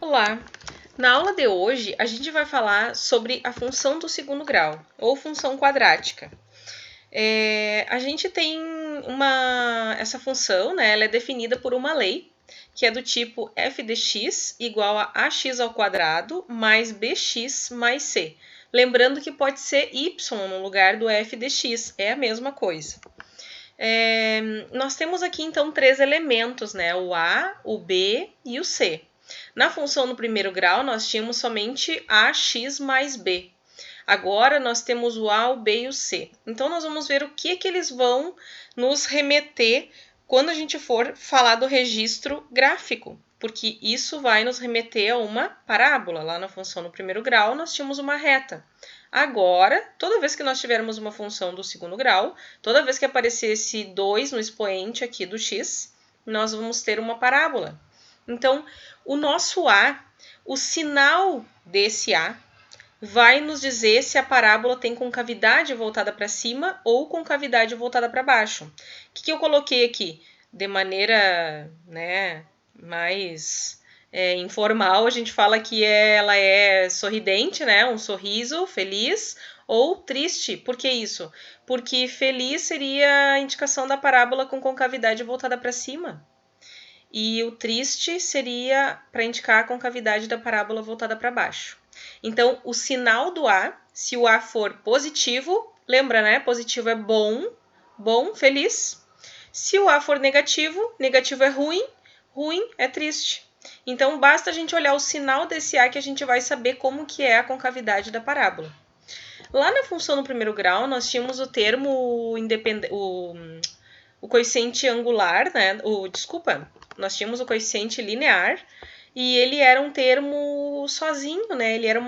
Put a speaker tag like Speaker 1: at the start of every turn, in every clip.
Speaker 1: Olá! Na aula de hoje, a gente vai falar sobre a função do segundo grau, ou função quadrática. A gente tem essa função, né, ela é definida por uma lei, que é do tipo f de x igual a ax ao quadrado mais bx mais c. Lembrando que pode ser y no lugar do f de x, é a mesma coisa. Nós temos aqui, então, três elementos, né, o a, o b e o c. Na função no primeiro grau, nós tínhamos somente ax mais b. Agora, nós temos o a, o b e o c. Então, nós vamos ver o que eles vão nos remeter quando a gente for falar do registro gráfico, porque isso vai nos remeter a uma parábola. Lá na função no primeiro grau, nós tínhamos uma reta. Agora, toda vez que nós tivermos uma função do segundo grau, toda vez que aparecesse 2 no expoente aqui do x, nós vamos ter uma parábola. Então, o nosso A, o sinal desse A, vai nos dizer se a parábola tem concavidade voltada para cima ou concavidade voltada para baixo. O que eu coloquei aqui? De maneira, né, mais informal, a gente fala que ela é sorridente, né, um sorriso, feliz, ou triste. Por que isso? Porque feliz seria a indicação da parábola com concavidade voltada para cima. E o triste seria para indicar a concavidade da parábola voltada para baixo. Então, o sinal do A, se o A for positivo, lembra, né? Positivo é bom, bom, feliz. Se o A for negativo, negativo é ruim, ruim é triste. Então, basta a gente olhar o sinal desse A que a gente vai saber como que é a concavidade da parábola. Lá na função no primeiro grau, nós tínhamos o termo o coeficiente angular, né? Nós tínhamos o coeficiente linear e ele era um termo sozinho, né? Ele era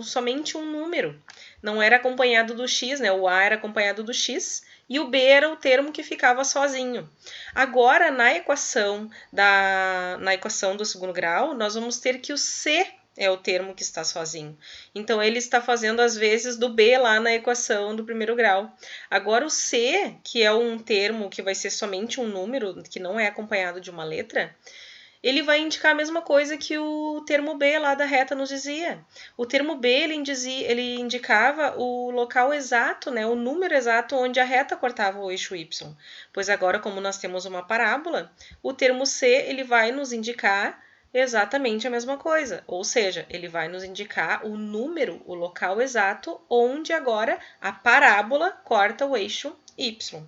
Speaker 1: somente um número. Não era acompanhado do x, né? O a era acompanhado do x e o b era o termo que ficava sozinho. Agora, na equação do segundo grau, nós vamos ter que o c é o termo que está sozinho. Então, ele está fazendo as vezes do B lá na equação do primeiro grau. Agora, o C, que é um termo que vai ser somente um número, que não é acompanhado de uma letra, ele vai indicar a mesma coisa que o termo B lá da reta nos dizia. O termo B, ele indicava o local exato, né, o número exato onde a reta cortava o eixo Y. Pois agora, como nós temos uma parábola, o termo C, ele vai nos indicar exatamente a mesma coisa, ou seja, ele vai nos indicar o número, o local exato onde agora a parábola corta o eixo Y.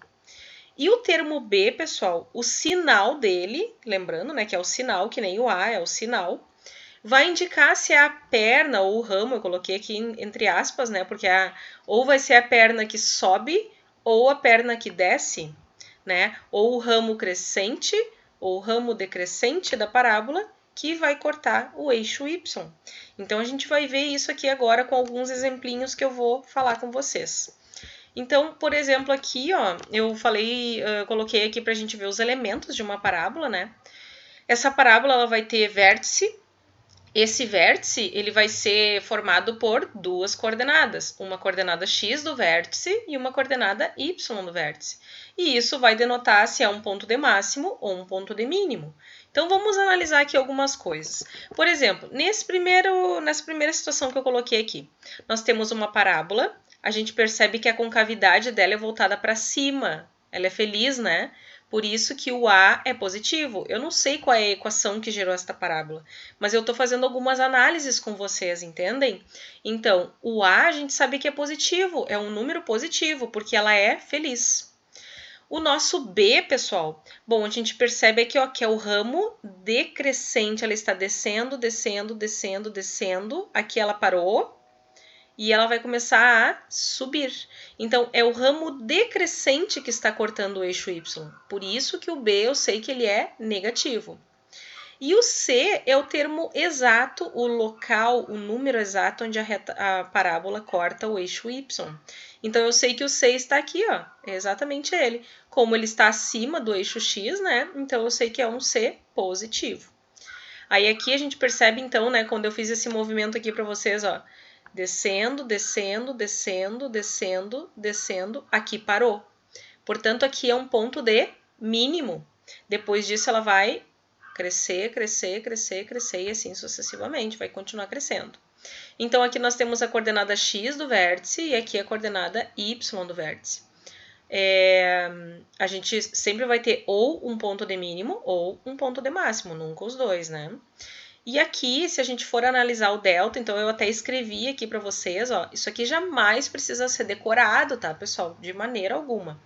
Speaker 1: E o termo B, pessoal, o sinal dele, lembrando, né, que é o sinal, que nem o A é o sinal, vai indicar se é a perna ou o ramo, eu coloquei aqui entre aspas, né, porque ou vai ser a perna que sobe ou a perna que desce, né, ou o ramo crescente ou o ramo decrescente da parábola, que vai cortar o eixo Y. Então, a gente vai ver isso aqui agora com alguns exemplinhos que eu vou falar com vocês. Então, por exemplo, aqui, ó, eu coloquei aqui para a gente ver os elementos de uma parábola, né? Essa parábola ela vai ter vértice. Esse vértice ele vai ser formado por duas coordenadas, uma coordenada x do vértice e uma coordenada y do vértice. E isso vai denotar se é um ponto de máximo ou um ponto de mínimo. Então, vamos analisar aqui algumas coisas. Por exemplo, nessa primeira situação que eu coloquei aqui, nós temos uma parábola, a gente percebe que a concavidade dela é voltada para cima, ela é feliz, né? Por isso que o A é positivo. Eu não sei qual é a equação que gerou esta parábola, mas eu estou fazendo algumas análises com vocês, entendem? Então, o A a gente sabe que é positivo, é um número positivo, porque ela é feliz. O nosso B, pessoal, bom, a gente percebe aqui ó, que é o ramo decrescente, ela está descendo, descendo, descendo, descendo. Aqui ela parou e ela vai começar a subir. Então, é o ramo decrescente que está cortando o eixo Y. Por isso que o B eu sei que ele é negativo. E o C é o termo exato, o local, o número exato onde a parábola corta o eixo Y. Então, eu sei que o C está aqui, ó, é exatamente ele. Como ele está acima do eixo X, né? Então, eu sei que é um C positivo. Aí, aqui a gente percebe, então, né, quando eu fiz esse movimento aqui para vocês, ó, descendo, descendo, descendo, descendo, descendo, aqui parou. Portanto, aqui é um ponto de mínimo. Depois disso, ela vai crescer, crescer, crescer, crescer e assim sucessivamente, vai continuar crescendo. Então, aqui nós temos a coordenada x do vértice e aqui a coordenada y do vértice. A gente sempre vai ter ou um ponto de mínimo ou um ponto de máximo, nunca os dois, né? E aqui, se a gente for analisar o delta, então eu até escrevi aqui para vocês, ó, isso aqui jamais precisa ser decorado, tá, pessoal? De maneira alguma.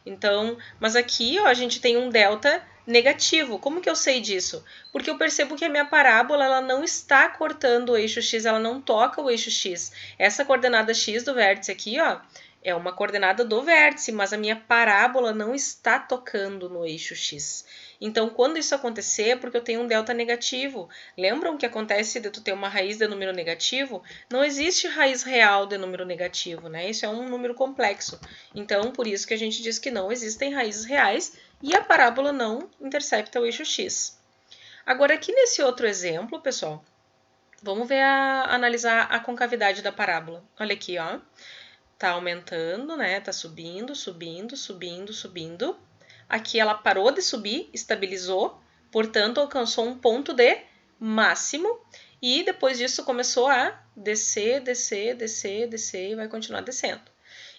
Speaker 1: Então, mas aqui, ó, a gente tem um delta negativo. Como que eu sei disso? Porque eu percebo que a minha parábola ela não está cortando o eixo x, ela não toca o eixo x. Essa coordenada x do vértice aqui, ó, é uma coordenada do vértice, mas a minha parábola não está tocando no eixo x. Então, quando isso acontecer, é porque eu tenho um delta negativo. Lembram que acontece de tu ter uma raiz de número negativo? Não existe raiz real de número negativo, né? Isso é um número complexo. Então, por isso que a gente diz que não existem raízes reais e a parábola não intercepta o eixo x. Agora, aqui nesse outro exemplo, pessoal, vamos ver analisar a concavidade da parábola. Olha aqui, ó. Tá aumentando, né? Tá subindo, subindo, subindo, subindo. Aqui ela parou de subir, estabilizou, portanto alcançou um ponto de máximo e depois disso começou a descer, descer, descer, descer e vai continuar descendo.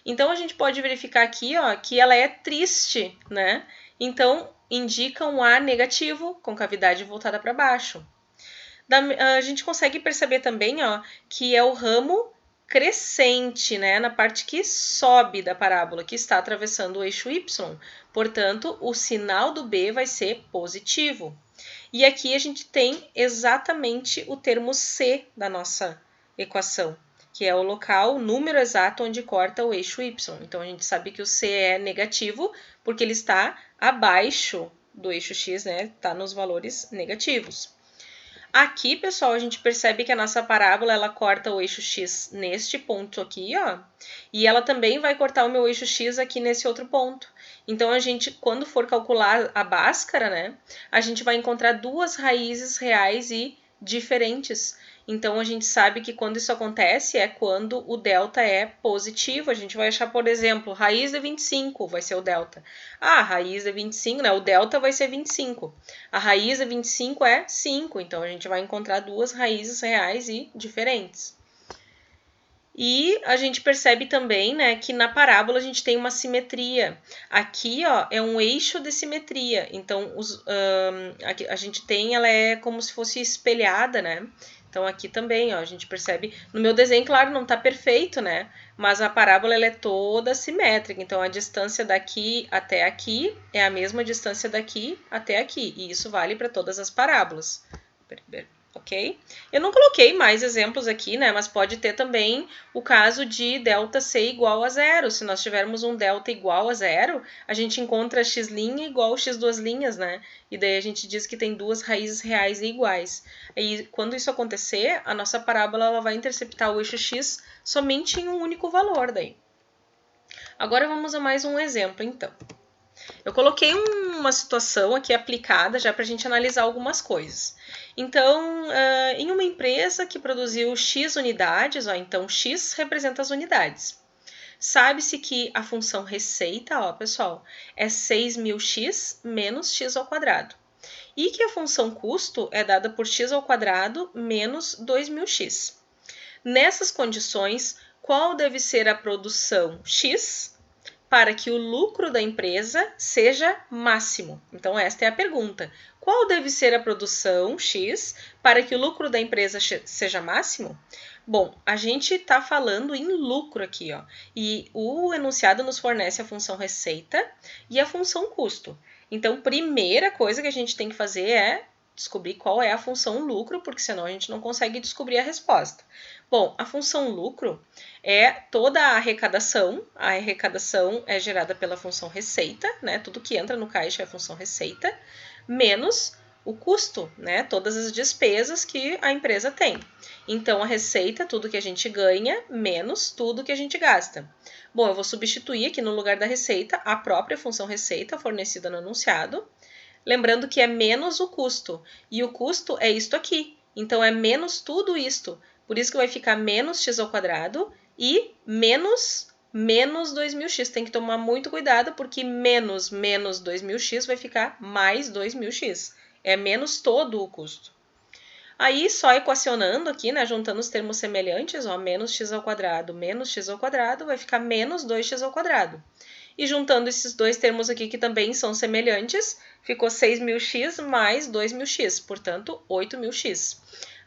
Speaker 1: Então a gente pode verificar aqui, ó, que ela é triste, né? Então indica um A negativo, concavidade voltada para baixo. A gente consegue perceber também, ó, que é o ramo crescente, né, na parte que sobe da parábola, que está atravessando o eixo y. Portanto, o sinal do B vai ser positivo. E aqui a gente tem exatamente o termo C da nossa equação, que é o local, o número exato onde corta o eixo y. Então, a gente sabe que o C é negativo porque ele está abaixo do eixo x, né, está nos valores negativos. Aqui, pessoal, a gente percebe que a nossa parábola, ela corta o eixo x neste ponto aqui, ó, e ela também vai cortar o meu eixo x aqui nesse outro ponto. Então, a gente, quando for calcular a Bhaskara, né, a gente vai encontrar duas raízes reais e diferentes. Então, a gente sabe que quando isso acontece é quando o delta é positivo. A gente vai achar, por exemplo, raiz de 25 vai ser o delta. Ah, raiz de 25, né? O delta vai ser 25. A raiz de 25 é 5, então a gente vai encontrar duas raízes reais e diferentes. E a gente percebe também, né, que na parábola a gente tem uma simetria. Aqui, ó, é um eixo de simetria. Então, a gente tem, ela é como se fosse espelhada, né? Então, aqui também, ó, a gente percebe... No meu desenho, claro, não tá perfeito, né? Mas a parábola, ela é toda simétrica. Então, a distância daqui até aqui é a mesma distância daqui até aqui. E isso vale para todas as parábolas. Ok? Eu não coloquei mais exemplos aqui, né? Mas pode ter também o caso de delta C igual a zero. Se nós tivermos um delta igual a zero, a gente encontra x' igual a x duas linhas, né? E daí a gente diz que tem duas raízes reais e iguais. E quando isso acontecer, a nossa parábola ela vai interceptar o eixo x somente em um único valor daí. Agora vamos a mais um exemplo, então. Eu coloquei uma situação aqui aplicada já para a gente analisar algumas coisas. Então, em uma empresa que produziu X unidades, ó, então X representa as unidades. Sabe-se que a função receita, ó, pessoal, é 6.000x menos x ao quadrado. E que a função custo é dada por x ao quadrado menos 2.000x. Nessas condições, qual deve ser a produção x para que o lucro da empresa seja máximo? Então, esta é a pergunta. Qual deve ser a produção X para que o lucro da empresa seja máximo? Bom, a gente está falando em lucro aqui, ó. E o enunciado nos fornece a função receita e a função custo. Então, primeira coisa que a gente tem que fazer é descobrir qual é a função lucro, porque senão a gente não consegue descobrir a resposta. Bom, a função lucro é toda a arrecadação é gerada pela função receita, né? Tudo que entra no caixa é a função receita, menos o custo, né? Todas as despesas que a empresa tem. Então, a receita, tudo que a gente ganha, menos tudo que a gente gasta. Bom, eu vou substituir aqui no lugar da receita a própria função receita fornecida no enunciado, lembrando que é menos o custo, e o custo é isto aqui, então é menos tudo isto, por isso que vai ficar menos x ao quadrado e menos 2.000x, tem que tomar muito cuidado, porque menos 2.000x vai ficar mais 2.000x, é menos todo o custo. Aí, só equacionando aqui, né, juntando os termos semelhantes, ó, menos x ao quadrado vai ficar menos 2x ao quadrado. E juntando esses dois termos aqui, que também são semelhantes, ficou 6.000x mais 2.000x, portanto, 8.000x.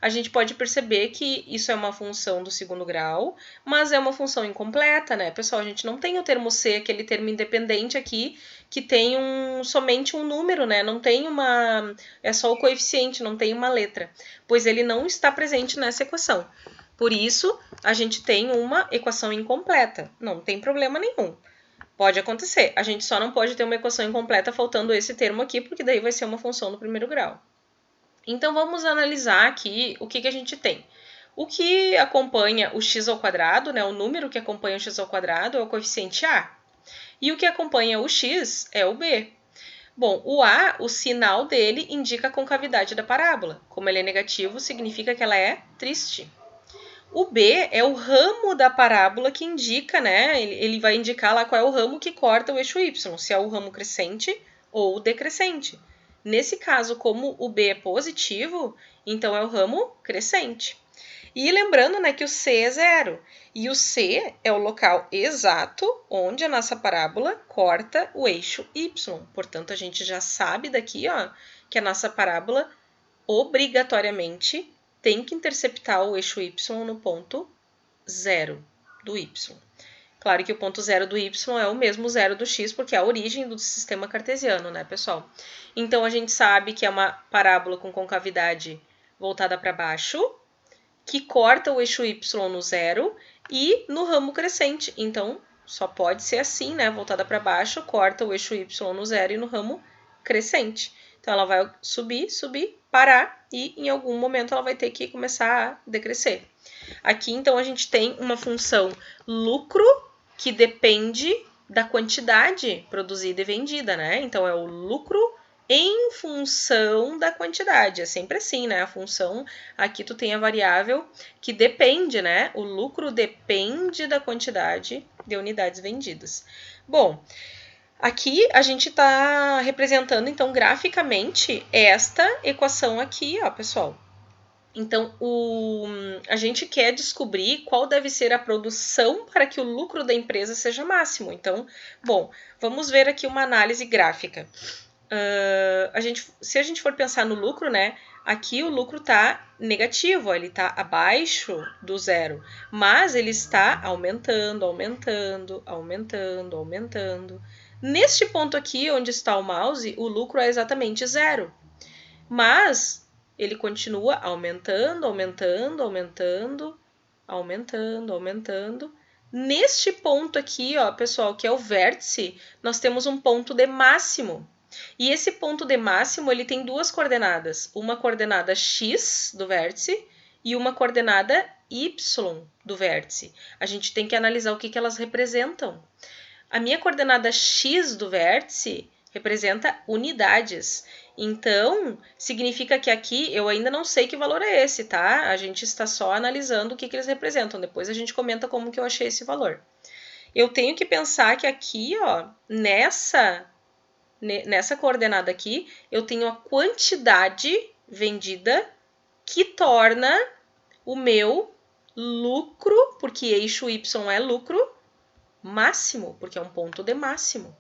Speaker 1: A gente pode perceber que isso é uma função do segundo grau, mas é uma função incompleta, né? Pessoal, a gente não tem o termo c, aquele termo independente aqui, que tem somente um número, né? Não tem uma... é só o coeficiente, não tem uma letra, pois ele não está presente nessa equação. Por isso, a gente tem uma equação incompleta. Não tem problema nenhum. Pode acontecer. A gente só não pode ter uma equação incompleta faltando esse termo aqui, porque daí vai ser uma função do primeiro grau. Então, vamos analisar aqui o que a gente tem. O que acompanha o x ao quadrado, né, o número que acompanha o x ao quadrado é o coeficiente a. E o que acompanha o x é o b. Bom, o a, o sinal dele indica a concavidade da parábola. Como ele é negativo, significa que ela é triste. O b é o ramo da parábola que indica, né, ele vai indicar lá qual é o ramo que corta o eixo y, se é o ramo crescente ou o decrescente. Nesse caso, como o b é positivo, então é o ramo crescente. E lembrando, né, que o c é 0. E o c é o local exato onde a nossa parábola corta o eixo y. Portanto, a gente já sabe daqui, ó, que a nossa parábola obrigatoriamente tem que interceptar o eixo y no ponto 0 do y. Claro que o ponto 0 do y é o mesmo 0 do x, porque é a origem do sistema cartesiano, né, pessoal? Então, a gente sabe que é uma parábola com concavidade voltada para baixo, que corta o eixo y no 0 e no ramo crescente. Então, só pode ser assim, né, voltada para baixo, corta o eixo y no 0 e no ramo crescente. Então, ela vai subir, subir, parar e em algum momento ela vai ter que começar a decrescer. Aqui, então, a gente tem uma função lucro que depende da quantidade produzida e vendida, né? Então, é o lucro em função da quantidade. É sempre assim, né? A função, aqui tu tem a variável que depende, né? O lucro depende da quantidade de unidades vendidas. Bom, aqui a gente está representando, então, graficamente, esta equação aqui, ó, pessoal. Então, a gente quer descobrir qual deve ser a produção para que o lucro da empresa seja máximo. Então, bom, vamos ver aqui uma análise gráfica. Se a gente for pensar no lucro, né? Aqui o lucro está negativo, ó, ele está abaixo do 0, mas ele está aumentando, aumentando, aumentando, aumentando. Neste ponto aqui, onde está o mouse, o lucro é exatamente 0, mas ele continua aumentando, aumentando, aumentando, aumentando, aumentando. Neste ponto aqui, ó, pessoal, que é o vértice, nós temos um ponto de máximo. E esse ponto de máximo, ele tem duas coordenadas. Uma coordenada x do vértice e uma coordenada y do vértice. A gente tem que analisar o que elas representam. A minha coordenada x do vértice representa unidades. Então, significa que aqui eu ainda não sei que valor é esse, tá? A gente está só analisando o que eles representam. Depois a gente comenta como que eu achei esse valor. Eu tenho que pensar que aqui, ó, nessa coordenada aqui, eu tenho a quantidade vendida que torna o meu lucro, porque eixo y é lucro, máximo, porque é um ponto de máximo.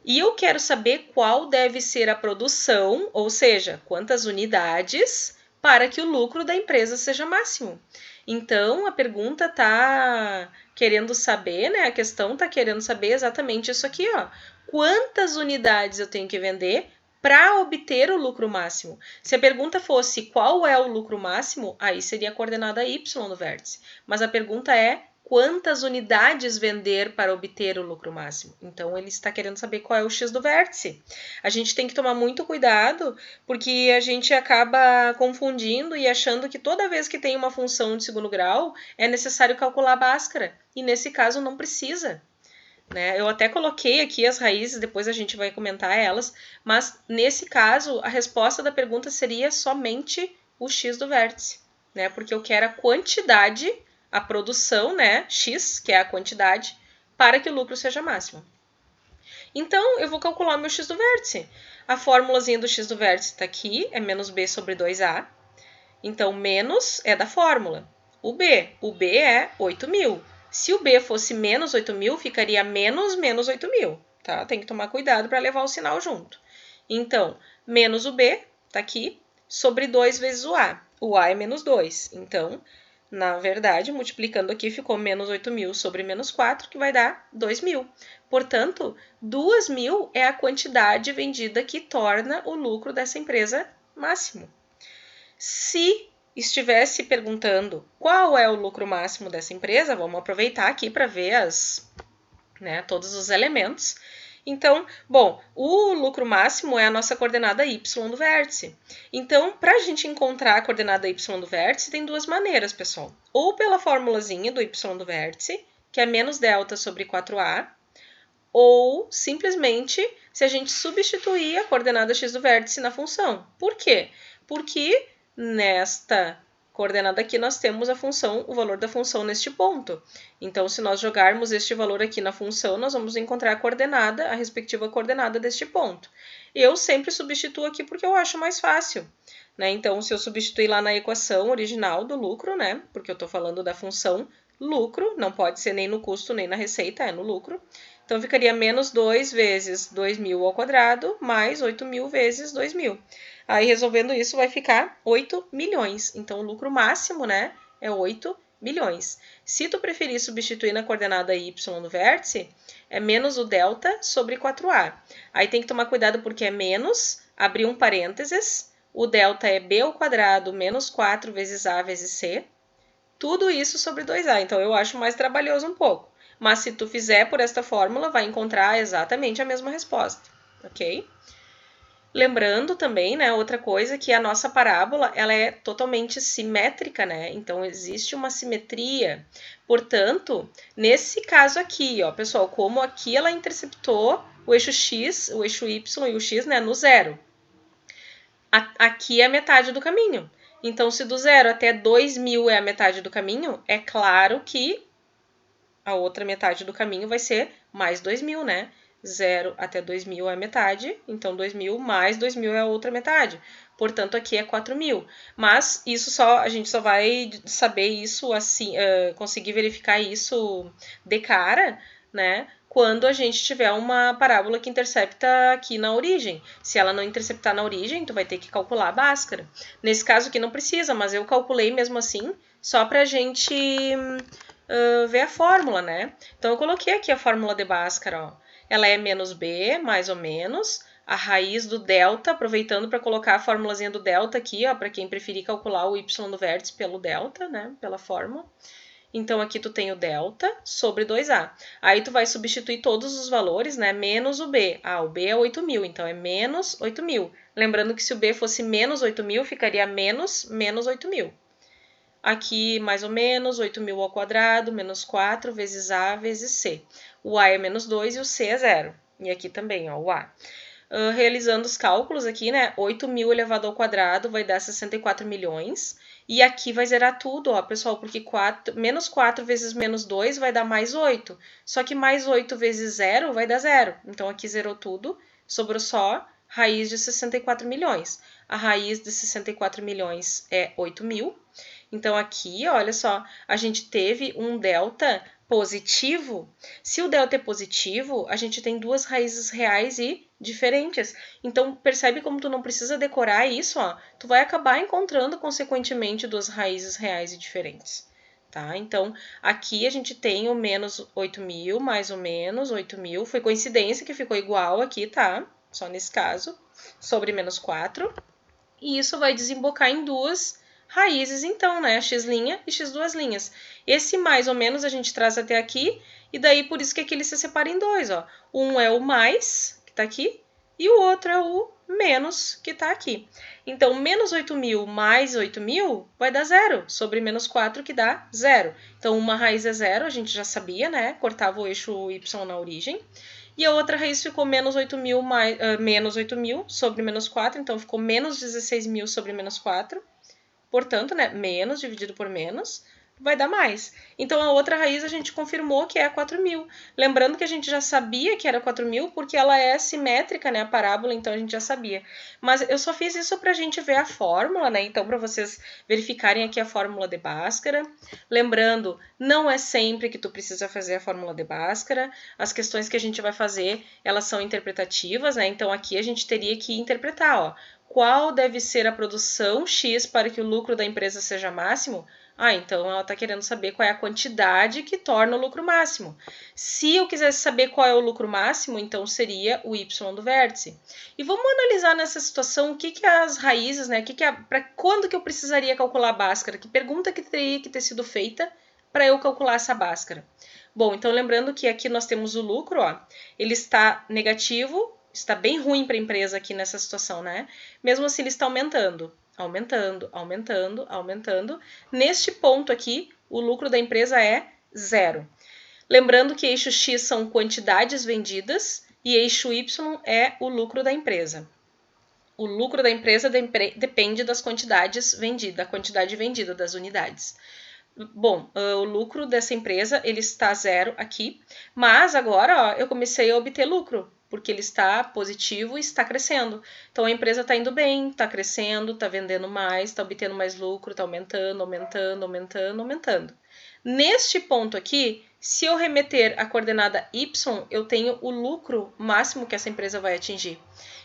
Speaker 1: E eu quero saber qual deve ser a produção, ou seja, quantas unidades para que o lucro da empresa seja máximo. Então, a pergunta está querendo saber, né? A questão está querendo saber exatamente isso aqui, ó. Quantas unidades eu tenho que vender para obter o lucro máximo? Se a pergunta fosse qual é o lucro máximo, aí seria a coordenada y no vértice. Mas a pergunta é quantas unidades vender para obter o lucro máximo. Então, ele está querendo saber qual é o x do vértice. A gente tem que tomar muito cuidado, porque a gente acaba confundindo e achando que toda vez que tem uma função de segundo grau, é necessário calcular a Bhaskara. E nesse caso, não precisa. Né? Eu até coloquei aqui as raízes, depois a gente vai comentar elas, mas nesse caso, a resposta da pergunta seria somente o x do vértice, né? Porque eu quero a quantidade, a produção, né, x, que é a quantidade, para que o lucro seja máximo. Então, eu vou calcular o meu x do vértice. A formulazinha do x do vértice está aqui, é menos b sobre 2a. Então, menos é da fórmula. O B é 8.000. Se o B fosse menos 8.000, ficaria menos 8.000, tá? Tem que tomar cuidado para levar o sinal junto. Então, menos o B, tá aqui, sobre 2 vezes o A. O A é menos 2. Então, na verdade, multiplicando aqui, ficou menos 8.000 sobre menos 4, que vai dar 2.000. Portanto, 2.000 é a quantidade vendida que torna o lucro dessa empresa máximo. Se estivesse perguntando qual é o lucro máximo dessa empresa, vamos aproveitar aqui para ver todos os elementos. Então, bom, o lucro máximo é a nossa coordenada y do vértice. Então, para a gente encontrar a coordenada y do vértice, tem duas maneiras, pessoal. Ou pela formulazinha do y do vértice, que é menos delta sobre 4a, ou simplesmente se a gente substituir a coordenada x do vértice na função. Por quê? Porque nesta coordenada aqui nós temos o valor da função neste ponto. Então, se nós jogarmos este valor aqui na função, nós vamos encontrar a respectiva coordenada deste ponto. Eu sempre substituo aqui porque eu acho mais fácil, né? Então, se eu substituir lá na equação original do lucro, né? Porque eu estou falando da função lucro, não pode ser nem no custo nem na receita, é no lucro. Então, ficaria menos 2 vezes 2.000 ao quadrado, mais 8.000 vezes 2.000. Aí, resolvendo isso, vai ficar 8 milhões. Então, o lucro máximo, né, é 8 milhões. Se tu preferir substituir na coordenada y no vértice, é menos o delta sobre 4a. Aí, tem que tomar cuidado porque é menos, abrir um parênteses, o delta é b ao quadrado menos 4 vezes a vezes c. Tudo isso sobre 2a. Então, eu acho mais trabalhoso um pouco. Mas, se tu fizer por esta fórmula, vai encontrar exatamente a mesma resposta, ok? Lembrando também, né, outra coisa, que a nossa parábola, ela é totalmente simétrica, né? Então, existe uma simetria. Portanto, nesse caso aqui, ó, pessoal, como aqui ela interceptou o eixo x, o eixo y e o x, né, no zero. Aqui é a metade do caminho. Então, se do 0 até 2.000 é a metade do caminho, é claro que a outra metade do caminho vai ser mais 2.000, né? 0 até 2.000 é a metade, então 2.000 mais 2.000 é a outra metade. Portanto, aqui é 4.000. Mas isso a gente só vai saber isso assim, conseguir verificar isso de cara, né? Quando a gente tiver uma parábola que intercepta aqui na origem. Se ela não interceptar na origem, tu vai ter que calcular a Bhaskara. Nesse caso aqui não precisa, mas eu calculei mesmo assim, só pra gente ver a fórmula, né? Então, eu coloquei aqui a fórmula de Bhaskara, ó. Ela é menos b, mais ou menos, a raiz do delta, aproveitando para colocar a formulazinha do delta aqui, ó, para quem preferir calcular o y do vértice pelo delta, né, pela fórmula. Então, aqui tu tem o delta sobre 2a. Aí, tu vai substituir todos os valores, né, menos o b. Ah, o b é 8.000, então é menos 8.000. Lembrando que se o b fosse menos 8.000, ficaria menos 8.000. Aqui, mais ou menos, 8.000 ao quadrado, menos 4 vezes a vezes c. O a é menos 2 e o c é 0. E aqui também, ó, o a. Realizando os cálculos aqui, né, 8.000 elevado ao quadrado vai dar 64 milhões. E aqui vai zerar tudo, ó, pessoal, porque menos 4 vezes menos 2 vai dar mais 8. Só que mais 8 vezes 0 vai dar 0. Então, aqui zerou tudo, sobrou só raiz de 64 milhões. A raiz de 64 milhões é 8.000. Então, aqui, olha só, a gente teve um delta positivo. Se o delta é positivo, a gente tem duas raízes reais e diferentes. Então, percebe como tu não precisa decorar isso, ó. Tu vai acabar encontrando, consequentemente, duas raízes reais e diferentes. Tá? Então, aqui a gente tem o menos 8.000, mais ou menos 8.000. Foi coincidência que ficou igual aqui, tá? Só nesse caso, sobre menos 4. E isso vai desembocar em duas raízes, então, né? X' e x2'. Esse mais ou menos a gente traz até aqui, e daí por isso que aqui ele se separa em dois, ó. Um é o mais, que tá aqui, e o outro é o menos, que tá aqui. Então, menos 8.000 mais 8.000 vai dar 0, sobre menos 4, que dá 0. Então, uma raiz é 0, a gente já sabia, né? Cortava o eixo y na origem. E a outra raiz ficou menos 8.000 sobre menos 4, então ficou menos 16.000 sobre menos 4. Portanto, né, menos dividido por menos vai dar mais. Então, a outra raiz a gente confirmou que é 4.000. Lembrando que a gente já sabia que era 4.000 porque ela é simétrica, né, a parábola, então a gente já sabia. Mas eu só fiz isso para a gente ver a fórmula, né, então para vocês verificarem aqui a fórmula de Bhaskara. Lembrando, não é sempre que tu precisa fazer a fórmula de Bhaskara. As questões que a gente vai fazer, elas são interpretativas, né, então aqui a gente teria que interpretar, ó, qual deve ser a produção X para que o lucro da empresa seja máximo? Ah, então ela está querendo saber qual é a quantidade que torna o lucro máximo. Se eu quisesse saber qual é o lucro máximo, então seria o Y do vértice. E vamos analisar nessa situação o que as raízes, né? Para quando que eu precisaria calcular a Bhaskara? Que pergunta que teria que ter sido feita para eu calcular essa Bhaskara? Bom, então lembrando que aqui nós temos o lucro, ó, ele está negativo, está bem ruim para a empresa aqui nessa situação, né? Mesmo assim, ele está aumentando. Aumentando, aumentando, aumentando. Neste ponto aqui, o lucro da empresa é 0. Lembrando que eixo X são quantidades vendidas e eixo Y é o lucro da empresa. O lucro da empresa depende das quantidades vendidas, da quantidade vendida das unidades. Bom, o lucro dessa empresa ele está 0 aqui, mas agora ó, eu comecei a obter lucro, porque ele está positivo e está crescendo. Então a empresa está indo bem, está crescendo, está vendendo mais, está obtendo mais lucro, está aumentando, aumentando, aumentando, aumentando. Neste ponto aqui, se eu remeter a coordenada y, eu tenho o lucro máximo que essa empresa vai atingir.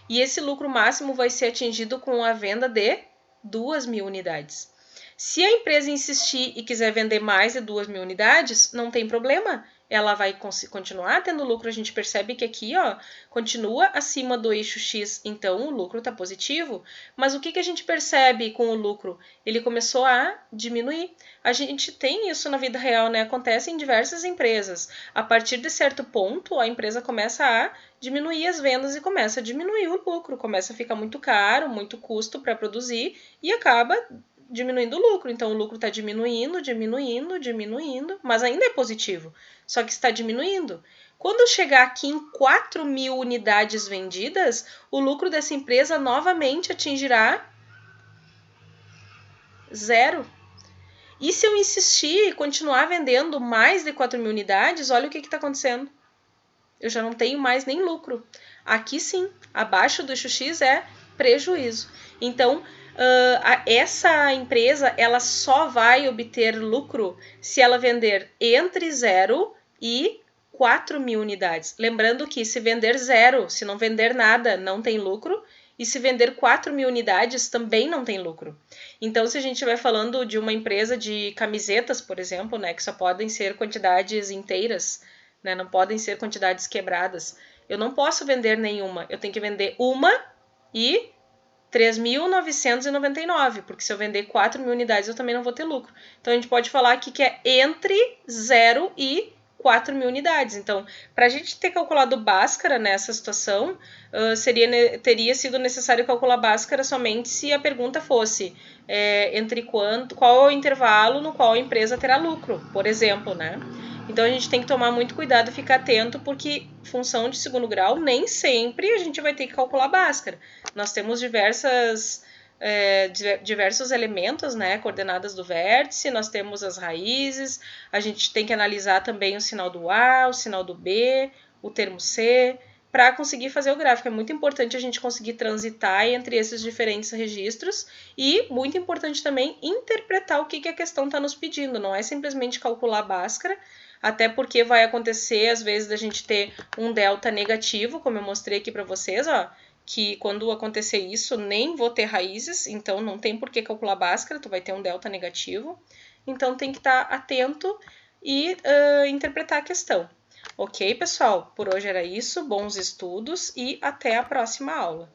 Speaker 1: E esse lucro máximo vai ser atingido com a venda de 2.000 unidades. Se a empresa insistir e quiser vender mais de 2.000 unidades, não tem problema. Ela vai continuar tendo lucro. A gente percebe que aqui, ó, continua acima do eixo X, então o lucro está positivo. Mas o que a gente percebe com o lucro? Ele começou a diminuir. A gente tem isso na vida real, né? Acontece em diversas empresas. A partir de certo ponto, a empresa começa a diminuir as vendas e começa a diminuir o lucro. Começa a ficar muito caro, muito custo para produzir e acaba diminuindo o lucro. Então, o lucro está diminuindo, diminuindo, diminuindo, mas ainda é positivo, só que está diminuindo. Quando chegar aqui em 4.000 unidades vendidas, o lucro dessa empresa novamente atingirá 0. E se eu insistir e continuar vendendo mais de 4.000 unidades, olha o que está acontecendo. Eu já não tenho mais nem lucro. Aqui sim, abaixo do eixo X é prejuízo. Então, essa empresa ela só vai obter lucro se ela vender entre 0 e 4.000 unidades. Lembrando que se vender 0, se não vender nada, não tem lucro. E se vender 4.000 unidades, também não tem lucro. Então, se a gente estiver falando de uma empresa de camisetas, por exemplo, né, que só podem ser quantidades inteiras, né, não podem ser quantidades quebradas, eu não posso vender nenhuma. Eu tenho que vender uma e 3.999, porque se eu vender 4.000 unidades, eu também não vou ter lucro. Então, a gente pode falar aqui que é entre 0 e 4.000 unidades. Então, para a gente ter calculado Bhaskara nessa situação, teria sido necessário calcular Bhaskara somente se a pergunta fosse qual é o intervalo no qual a empresa terá lucro, por exemplo, né? Então, a gente tem que tomar muito cuidado e ficar atento, porque função de segundo grau, nem sempre a gente vai ter que calcular Bhaskara. Nós temos diversos elementos, né, coordenadas do vértice, nós temos as raízes, a gente tem que analisar também o sinal do A, o sinal do B, o termo C, para conseguir fazer o gráfico. É muito importante a gente conseguir transitar entre esses diferentes registros e muito importante também interpretar o que a questão está nos pedindo, não é simplesmente calcular Bhaskara, até porque vai acontecer, às vezes, da gente ter um delta negativo, como eu mostrei aqui para vocês, ó, que quando acontecer isso, nem vou ter raízes, então não tem por que calcular Bhaskara, tu vai ter um delta negativo. Então, tem que estar atento e interpretar a questão. Ok, pessoal? Por hoje era isso, bons estudos e até a próxima aula.